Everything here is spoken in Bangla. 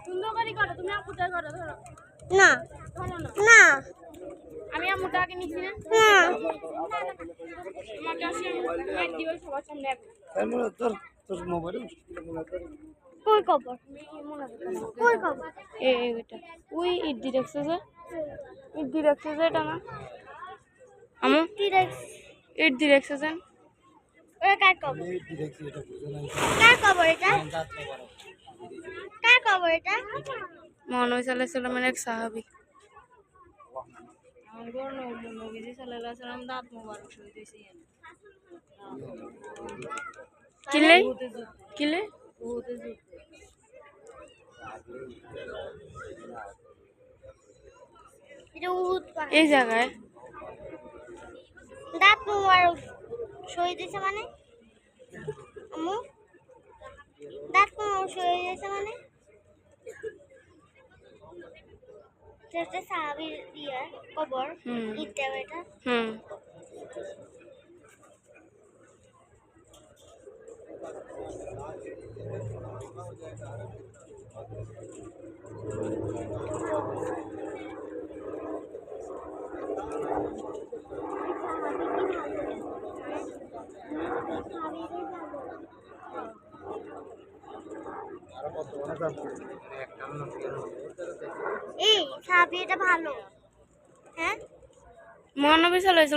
সুন্দরী করো তুমি আপুটা করো ধরো না ধরো না না আমি আমুটাকে নিছি না তোমাকে আসি আমি দিব সবার সামনে তোর তোর মোবাইল কই খবর কই খবর এটা ওই ইডি দেখছে যে ইডি দেখছে যে এটা না আমু ইডি দেখছে যে ওই কার খবর দেখছি এটা বুঝে নাই কার খবর এটা কার খবর এটা মহানবী সাল্লাল্লাহু আলাইহি সাল্লামের এক সাহাবী আমার নবীজি সাল্লাল্লাহু আলাইহি সাল্লাম দাঁত মোবারক শুয়ে দিয়েছে কিলে কিলে এটা উহুদ এই জায়গায় দাঁত মোবারক শুয়ে দিয়েছে মানে আম্মু দাঁত মোবারক শুয়ে দিয়েছে মানে এটা সাহাবীর দিয়া কবর ইটা এটা এই সাহাবী এটা ভালো হ্যাঁ মহানবী সাল্লাল্লাহু আলাইহি